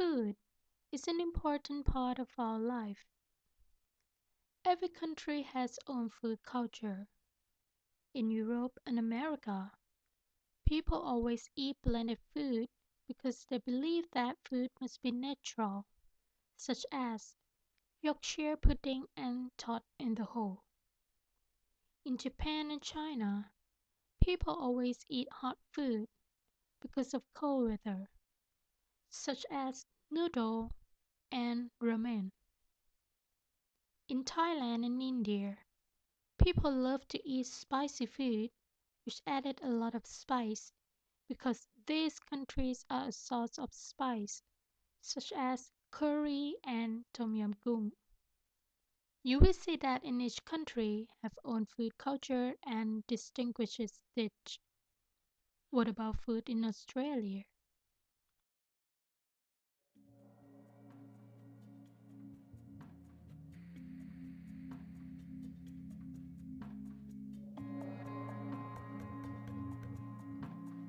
Food is an important part of our life. Every country has its own food culture. In Europe and America, people always eat blended food because they believe that food must be natural, such as Yorkshire pudding and taught in the hole. In Japan and China, people always eat hot food because of cold weather, such as noodle and ramen. In Thailand and India, people love to eat spicy food, which added a lot of spice because these countries are a source of spice, such as curry and tom yum goong. You will see that in each country have own food culture and distinguishes dish. What about food in Australia?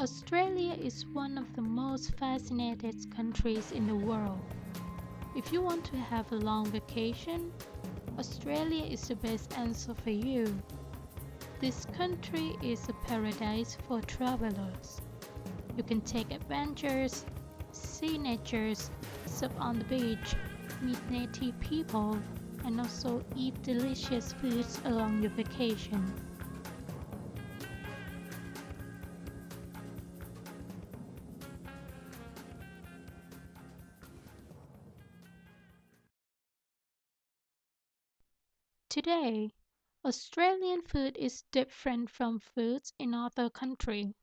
Australia is one of the most fascinating countries in the world. If you want to have a long vacation, Australia is the best answer for you. This country is a paradise for travelers. You can take adventures, see nature, surf on the beach, meet native people, and also eat delicious foods along your vacation. Today, Australian food is different from foods in other countries.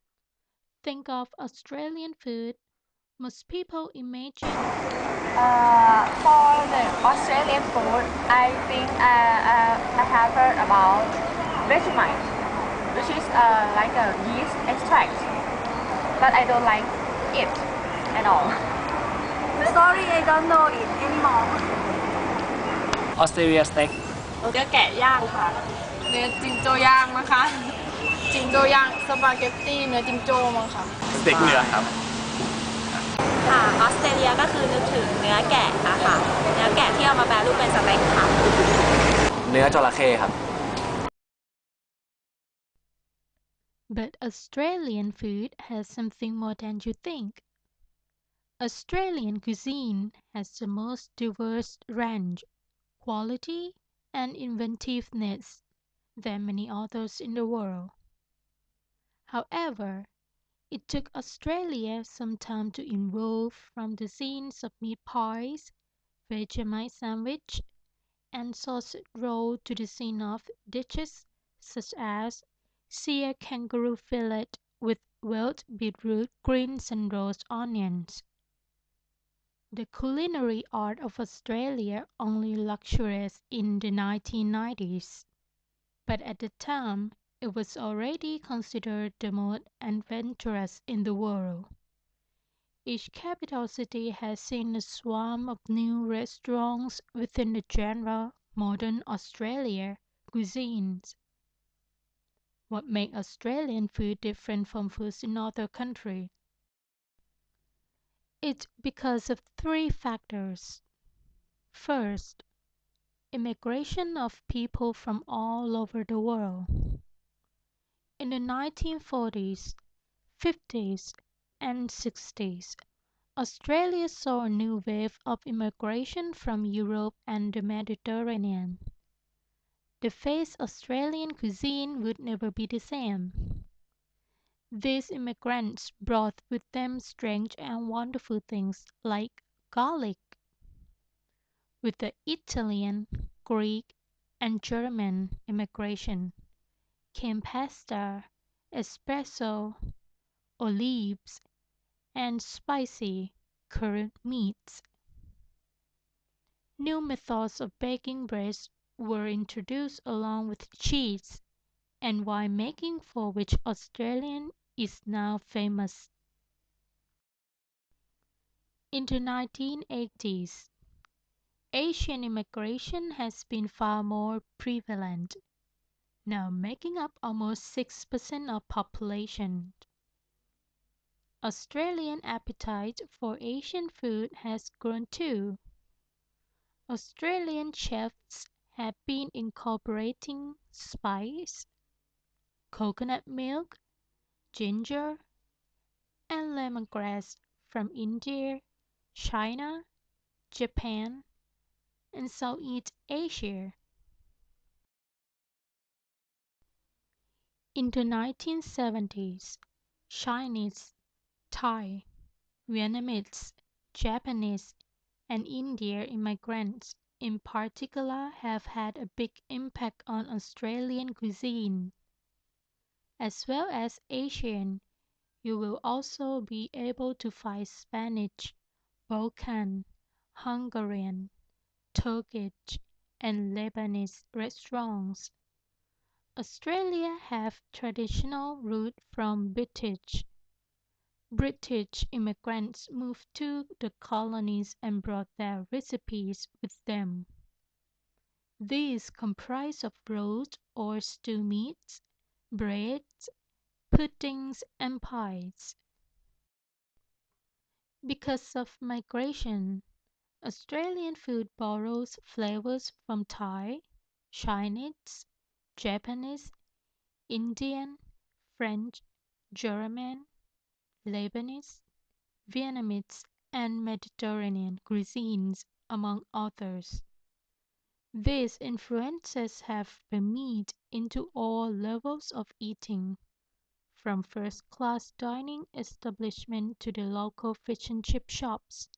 Think of Australian food, most people imagine For the Australian food, I think I have heard about Vegemite, which is like a yeast extract, but I don't like it at all. Sorry, I don't know it anymore. ออสเตรเลียสเต็กเนื้อแกะย่างค่ะเนื้อจิงโจ้ย่างมั้งคะจิงโจ้ย่างสปาเกตตี้เนื้อจิงโจ้มั้งคะสเต็กเนื้อครับค่ะออสเตรเลียก็คือนึกถึงเนื้อแกะอะค่ะเนื้อแกะที่เอามาแปรรูปเป็นสเต็กค่ะเนื้อจระเข้ครับ But Australian food has something more than you think. Australian cuisine has the most diverse range, quality, and inventiveness than many others in the world. However, it took Australia some time to evolve from the scenes of meat pies, Vegemite sandwich, and sausage roll to the scene of dishes such as seared kangaroo fillet with wild beetroot, greens, and roast onions. The culinary art of Australia only luxurious in the 1990s, but at the time it was already considered the most adventurous in the world. Each capital city has seen a swarm of new restaurants within the genre modern Australia cuisines. What makes Australian food different from foods in other countries? It's because of three factors. First, immigration of people from all over the world. In the 1940s, 50s, and 60s, Australia saw a new wave of immigration from Europe and the Mediterranean. The face Australian cuisine would never be the same. These immigrants brought with them strange and wonderful things like garlic. With the Italian, Greek, and German immigration came pasta, espresso, olives, and spicy curried meats. New methods of baking bread were introduced along with cheese and wine making for which Australia is now famous. In the 1980s, Asian immigration has been far more prevalent, now making up almost 6% of population. Australian appetite for Asian food has grown too. Australian chefs have been incorporating spice, coconut milk, ginger, and lemongrass from India, China, Japan, and Southeast Asia. In the 1970s, Chinese, Thai, Vietnamese, Japanese, and Indian immigrants in particular have had a big impact on Australian cuisine. As well as Asian, you will also be able to find Spanish, Balkan, Hungarian, Turkish, and Lebanese restaurants. Australia have traditional roots from British immigrants moved to the colonies and brought their recipes with them. These comprise of roast or stew meats, breads, puddings, and pies. Because of migration, Australian food borrows flavors from Thai, Chinese, Japanese, Indian, French, German, Lebanese, Vietnamese, and Mediterranean cuisines, among others. These influences have permeated into all levels of eating, from first-class dining establishments to the local fish and chip shops,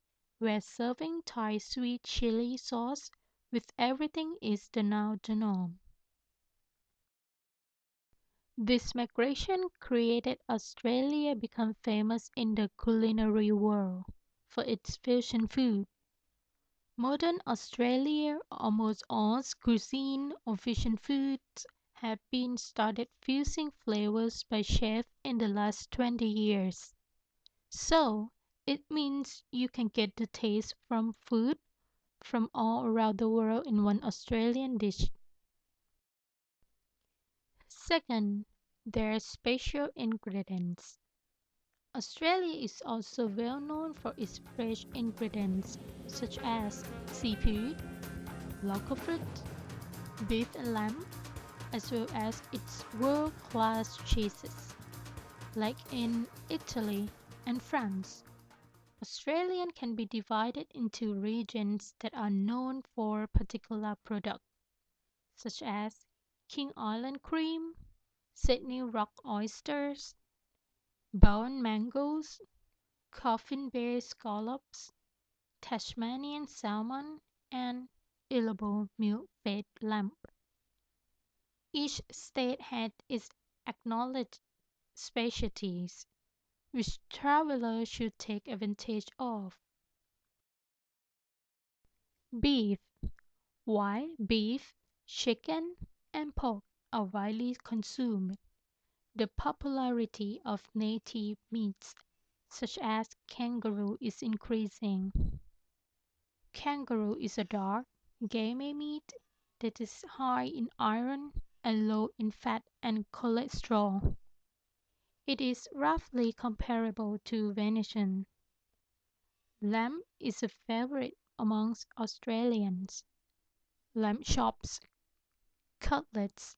where serving Thai sweet chili sauce with everything is now the norm. This migration created Australia become famous in the culinary world for its fusion food. Modern Australia, almost all cuisine or fusion foods have been started fusing flavors by chefs in the last 20 years. So, it means you can get the taste from food from all around the world in one Australian dish. Second, their special ingredients. Australia is also well known for its fresh ingredients such as seafood, local fruit, beef and lamb, as well as its world-class cheeses, like in Italy and France. Australia can be divided into regions that are known for particular products, such as King Island cream, Sydney rock oysters, Bowen mangoes, Coffin Bay scallops, Tasmanian salmon, and Illabo milk-fed lamb. Each state had its acknowledged specialties, which travelers should take advantage of. Beef. Why beef, chicken, and pork are widely consumed. The popularity of native meats, such as kangaroo, is increasing. Kangaroo is a dark, gamey meat that is high in iron and low in fat and cholesterol. It is roughly comparable to venison. Lamb is a favorite amongst Australians. Lamb chops, cutlets,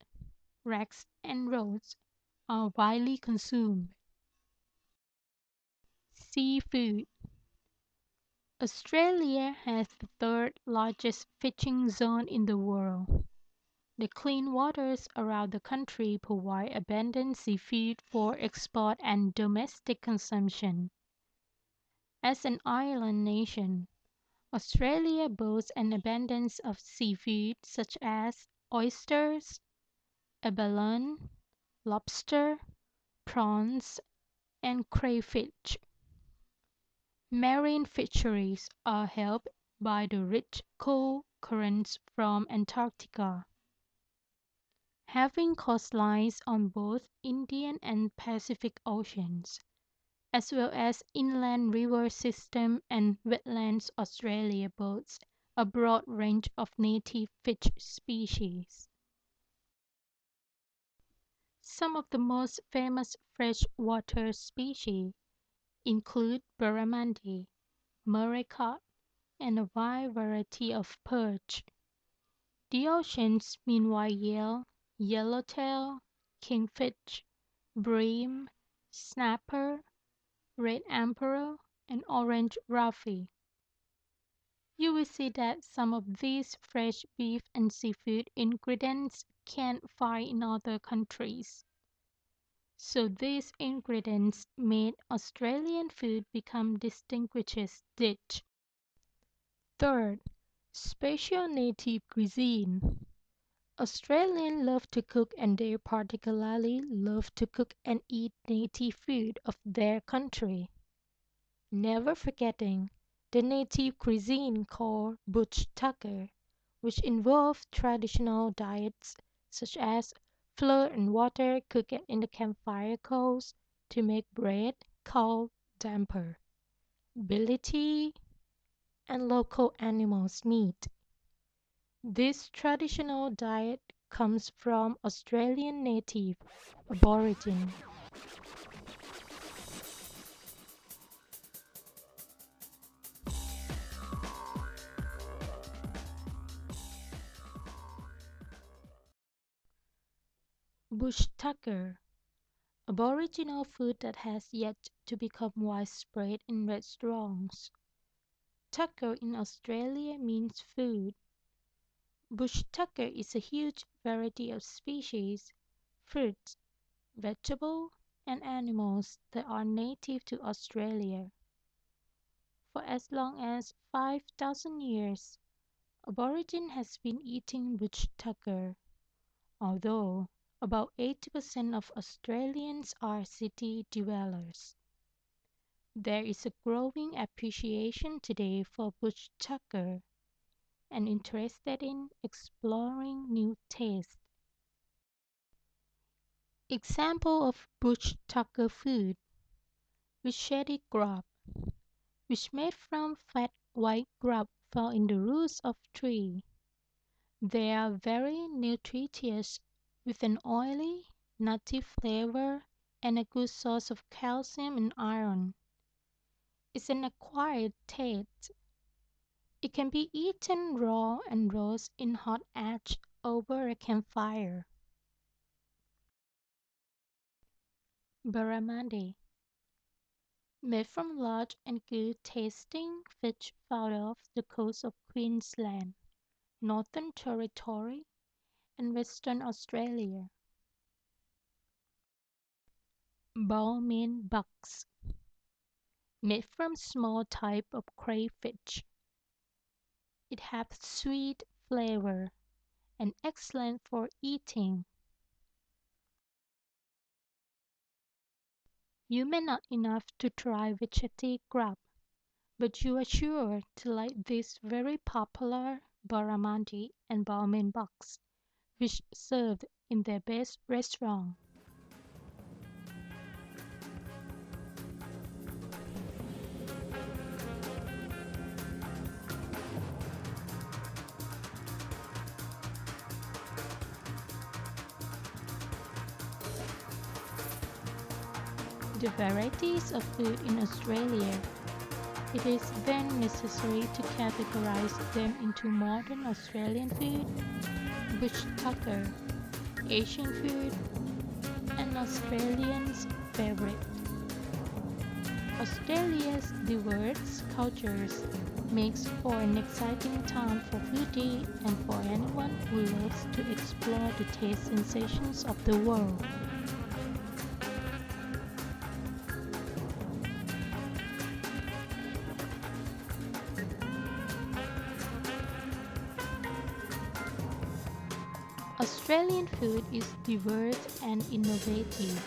racks, and rolls are widely consumed. Seafood. Australia has the third largest fishing zone in the world. The clean waters around the country provide abundant seafood for export and domestic consumption. As an island nation, Australia boasts an abundance of seafood such as oysters, abalone, lobster, prawns, and crayfish. Marine fisheries are helped by the rich cold currents from Antarctica. Having coastlines on both Indian and Pacific Oceans, as well as inland river systems and wetlands, Australia boasts a broad range of native fish species. Some of the most famous freshwater species include barramundi, Murray cod, and a wide variety of perch. The oceans meanwhile yield yellowtail, kingfish, bream, snapper, red emperor, and orange roughy. You will see that some of these fresh beef and seafood ingredients can't find in other countries. So these ingredients made Australian food become distinguished dish. Third, special native cuisine. Australians love to cook and they particularly love to cook and eat native food of their country. Never forgetting the native cuisine called Bush Tucker, which involved traditional diets such as flour and water cooked in the campfire coals to make bread called damper, billy tea, and local animals' meat. This traditional diet comes from Australian native Aborigine. Bush tucker, Aboriginal food that has yet to become widespread in restaurants. Tucker in Australia means food. Bush tucker is a huge variety of species, fruits, vegetables, and animals that are native to Australia. For as long as 5,000 years, Aborigine has been eating bush tucker, although about 80% of Australians are city dwellers. There is a growing appreciation today for bush tucker and interested in exploring new tastes. Example of bush tucker food: Wisheti grub, which made from fat white grub found in the roots of trees. They are very nutritious with an oily, nutty flavor and a good source of calcium and iron. It's an acquired taste. It can be eaten raw and roasted in hot ash over a campfire. Barramundi, made from large and good-tasting fish found off the coast of Queensland, Northern Territory, and Western Australia. Balmain bugs, made from small type of crayfish. It has sweet flavor and excellent for eating. You may not enough to try Wisheti grub, but you are sure to like these very popular barramundi and Balmain bugs, which served in their best restaurant. The varieties of food in Australia. It is then necessary to categorize them into modern Australian food, bush tucker, Asian food, and Australians' favorite. Australia's diverse cultures makes for an exciting time for foodie and for anyone who loves to explore the taste sensations of the world. Australian food is diverse and innovative.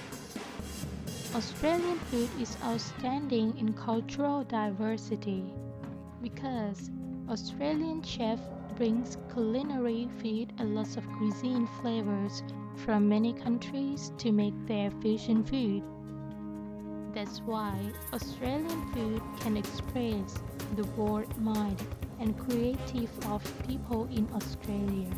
Australian food is outstanding in cultural diversity because Australian chef brings culinary food and lots of cuisine flavors from many countries to make their fusion food. That's why Australian food can express the bold mind and creative of people in Australia.